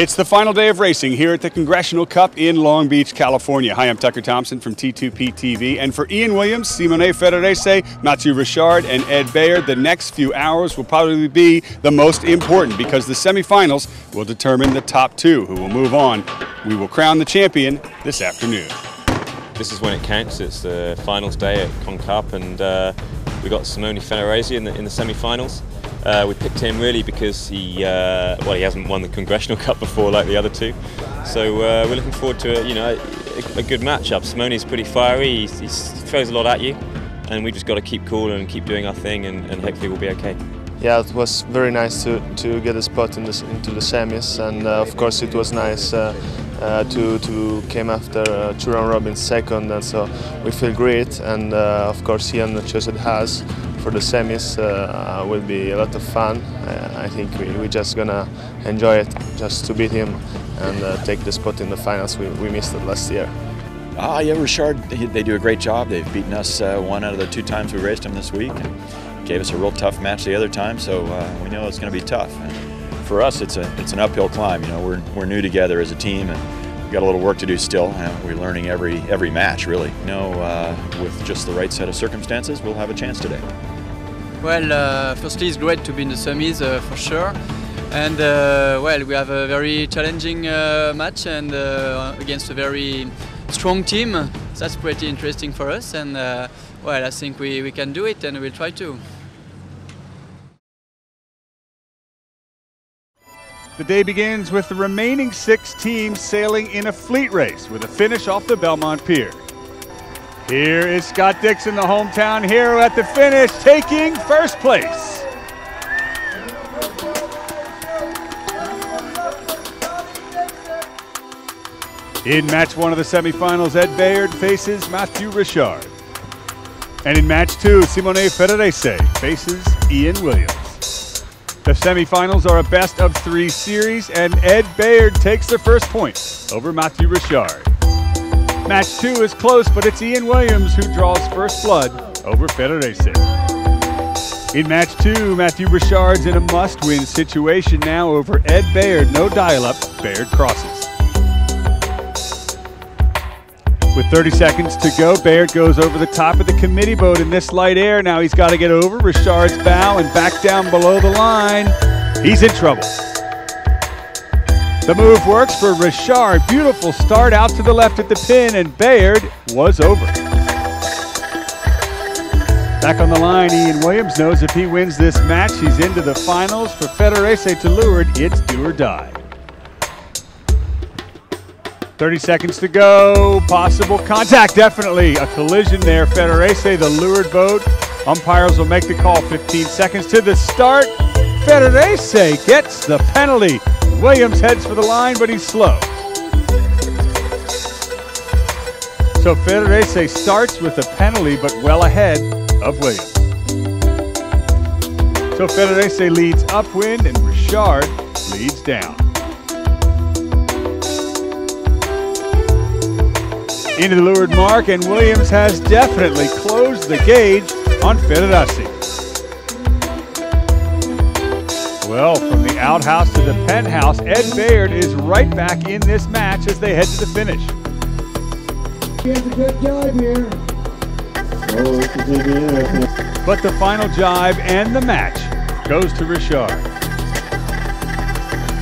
It's the final day of racing here at the Congressional Cup in Long Beach, California. Hi, I'm Tucker Thompson from T2P TV, and for Ian Williams, Simone Ferrarese, Mathieu Richard, and Ed Baird, the next few hours will probably be the most important because the semifinals will determine the top two who will move on. We will crown the champion this afternoon. This is when it counts. It's the finals day at Con Cup, and we got Simone Ferrarese in the semi-finals. We picked him really because he hasn't won the Congressional Cup before like the other two, so we're looking forward to a good matchup. Simone's pretty fiery. He throws a lot at you, and we just got to keep cool and keep doing our thing, and hopefully we'll be okay. Yeah, it was very nice to get a spot into the semis, and of course it was nice to came after two round robin second, and so we feel great. And of course Ian chosen has for the semis will be a lot of fun. I think we're just gonna enjoy it, just to beat him and take the spot in the finals. We missed it last year. Yeah, Richard, they do a great job. They've beaten us one out of the two times we raced them this week, and gave us a real tough match the other time. So we know it's going to be tough. And for us, it's an uphill climb. You know, we're new together as a team, and we've got a little work to do still. We're learning every match, really. You know, with just the right set of circumstances, we'll have a chance today. Well, firstly, it's great to be in the semis for sure. And well, we have a very challenging match, and against a very strong team. That's pretty interesting for us, and well, I think we can do it, and we'll try to. The day begins with the remaining 6 teams sailing in a fleet race with a finish off the Belmont Pier. Here is Scott Dixon, the hometown hero, at the finish, taking first place. In match 1 of the semifinals, Ed Baird faces Mathieu Richard. And in match 2, Simone Ferrarese faces Ian Williams. The semifinals are a best of 3 series, and Ed Baird takes the first point over Mathieu Richard. Match 2 is close, but it's Ian Williams who draws first blood over Ferrarese. In match 2, Mathieu Richard's in a must-win situation now over Ed Baird. No dial-up, Baird crosses. With 30 seconds to go, Baird goes over the top of the committee boat in this light air. Now he's got to get over Richard's bow and back down below the line. He's in trouble. The move works for Richard. Beautiful start out to the left at the pin, and Baird was over. Back on the line, Ian Williams knows if he wins this match, he's into the finals. For Ferrarese to Leeward, it's do or die. 30 seconds to go. Possible contact, definitely. A collision there. Ferrarese, the Leeward boat. Umpires will make the call. 15 seconds to the start. Ferrarese gets the penalty. Williams heads for the line, but he's slow. So Ferrarese starts with a penalty, but well ahead of Williams. So Ferrarese leads upwind, and Richard leads down. Into the leeward mark, and Williams has definitely closed the gauge on Ferrarese. Well, from the outhouse to the penthouse, Ed Baird is right back in this match as they head to the finish. He has a good jibe here. Oh, this is going to be interesting. But the final jibe and the match goes to Richard.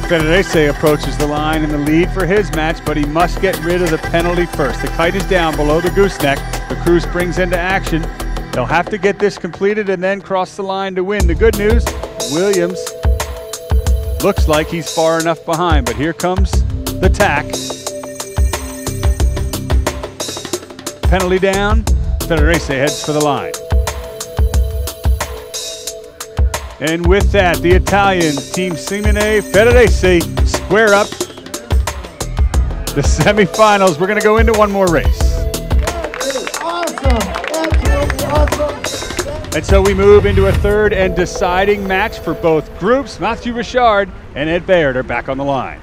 Ferrarese approaches the line in the lead for his match, but he must get rid of the penalty first. The kite is down below the gooseneck. The crew springs into action. They'll have to get this completed and then cross the line to win. The good news, Williams looks like he's far enough behind, but here comes the tack. Penalty down, Ferrarese heads for the line. And with that, the Italians, Team Simone Ferrarese, square up the semifinals. We're going to go into one more race. Awesome! Absolutely awesome! And so we move into a third and deciding match for both groups. Mathieu Richard and Ed Baird are back on the line.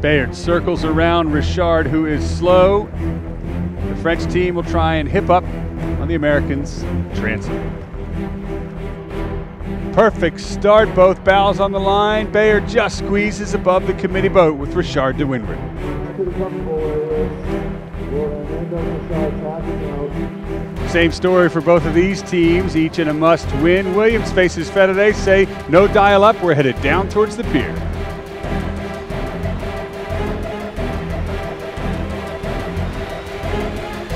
Baird circles around Richard, who is slow. The French team will try and hip up on the Americans' transom. Perfect start, both bows on the line. Baird just squeezes above the committee boat with Richard to windward. Same story for both of these teams, each in a must-win. Williams faces Ferrarese. No dial-up, we're headed down towards the pier.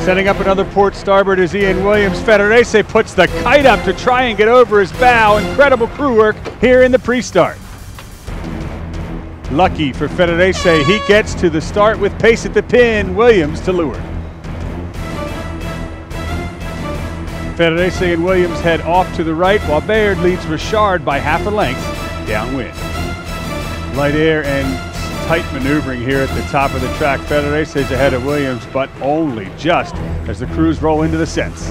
Setting up another port starboard is Ian Williams. Ferrarese puts the kite up to try and get over his bow. Incredible crew work here in the pre-start. Lucky for Ferrarese, he gets to the start with pace at the pin. Williams to leeward. Ferrarese and Williams head off to the right, while Baird leads Richard by half a length downwind. Light air and tight maneuvering here at the top of the track. Ferrarese is ahead of Williams, but only just as the crews roll into the sets.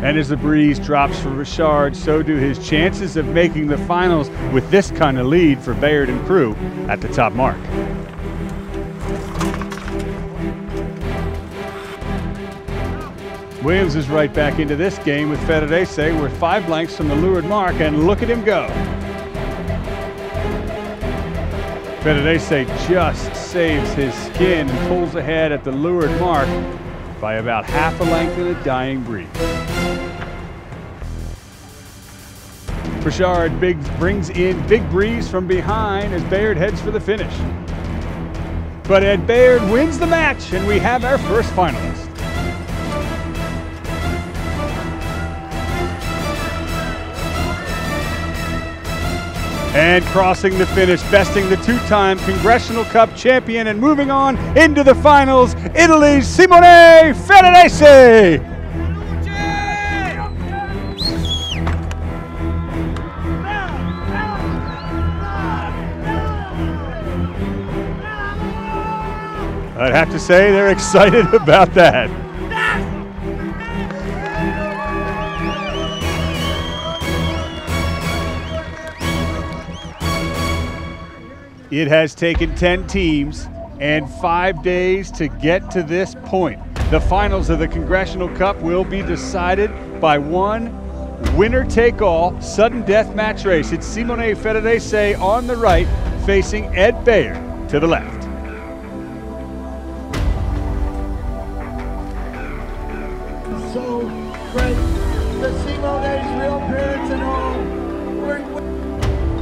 And as the breeze drops for Richard, so do his chances of making the finals with this kind of lead for Baird and crew at the top mark. Williams is right back into this game with Ferrarese. We're 5 lengths from the leeward mark, and look at him go. Ferrarese just saves his skin and pulls ahead at the leeward mark by about half a length in a dying breeze. Richard brings in big breeze from behind as Baird heads for the finish. But Ed Baird wins the match, and we have our first finalist. And crossing the finish, besting the 2-time Congressional Cup champion and moving on into the finals, Italy's Simone Ferrarese. I'd have to say they're excited about that. It has taken 10 teams and 5 days to get to this point. The finals of the Congressional Cup will be decided by one winner-take-all sudden death match race. It's Simone Ferrarese on the right, facing Ed Baird to the left. So great to Simone's real parents and all.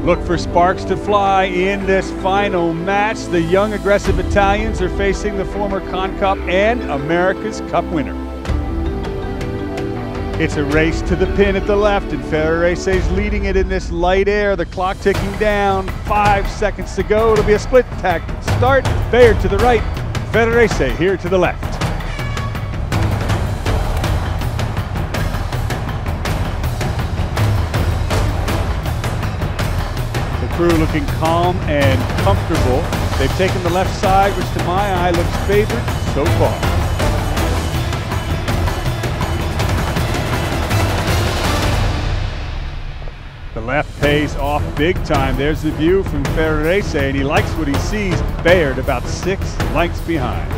Look for sparks to fly in this final match. The young, aggressive Italians are facing the former Con Cup and America's Cup winner. It's a race to the pin at the left, and Ferrarese's leading it in this light air. The clock ticking down, 5 seconds to go. It'll be a split tack start. Baird to the right, Ferrarese here to the left. Crew looking calm and comfortable. They've taken the left side, which to my eye looks favored so far. The left pays off big time. There's the view from Ferrarese, and he likes what he sees. Baird about 6 lengths behind.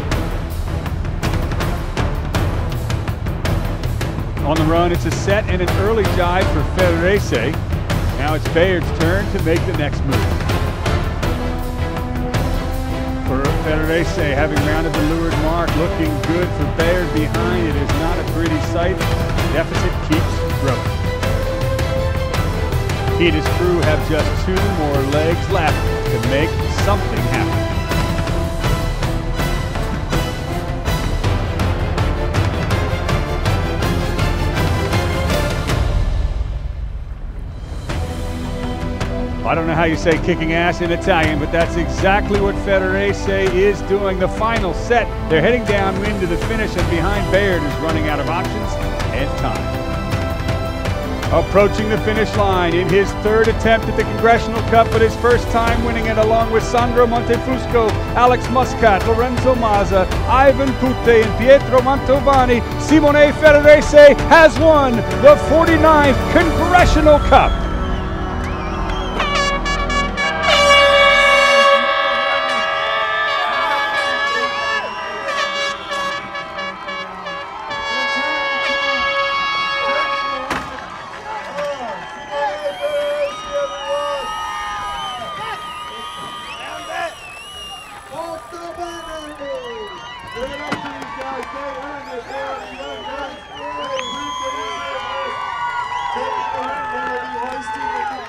On the run, it's a set and an early dive for Ferrarese. Now it's Baird's turn to make the next move. For Ferrarese, having rounded the leeward mark, looking good for Baird behind. It is not a pretty sight. The deficit keeps growing. He and his crew have just 2 more legs left to make something happen. I don't know how you say kicking ass in Italian, but that's exactly what Ferrarese is doing. The final set, they're heading downwind to the finish, and behind Baird is running out of options and time. Approaching the finish line in his 3rd attempt at the Congressional Cup, but his first time winning it, along with Sandro Montefusco, Alex Muscat, Lorenzo Mazza, Ivan Putte, and Pietro Mantovani, Simone Ferrarese has won the 49th Congressional Cup.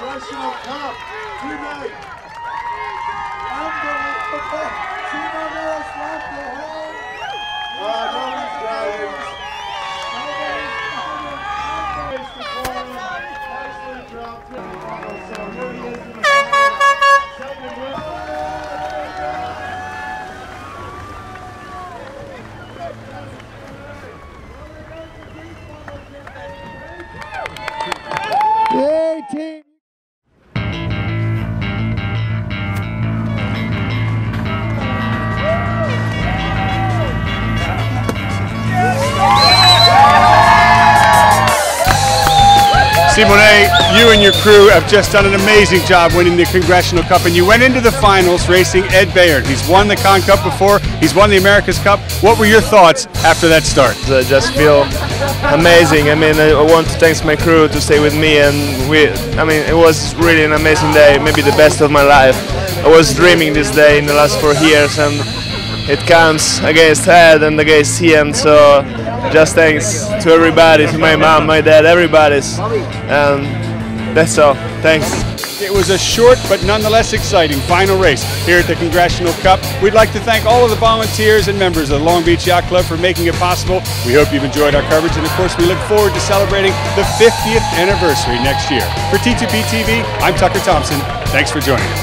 Congressional Cup tonight. Unbelievable. Simone left the home. Nobody's driving. Nobody's actually dropped it. So here he is in the second round. Yay, team! Simone, you and your crew have just done an amazing job winning the Congressional Cup, and you went into the finals racing Ed Baird. He's won the Con Cup before, he's won the America's Cup. What were your thoughts after that start? I just feel amazing. I mean, I want to thank my crew to stay with me, and it was really an amazing day, maybe the best of my life. I was dreaming this day in the last 4 years, and it counts against Ed and against Ian, so just thanks to everybody, to my mom, my dad, everybody's, and that's all. Thanks. It was a short but nonetheless exciting final race here at the Congressional Cup. We'd like to thank all of the volunteers and members of the Long Beach Yacht Club for making it possible. We hope you've enjoyed our coverage, and of course we look forward to celebrating the 50th anniversary next year. For T2P TV, I'm Tucker Thompson. Thanks for joining us.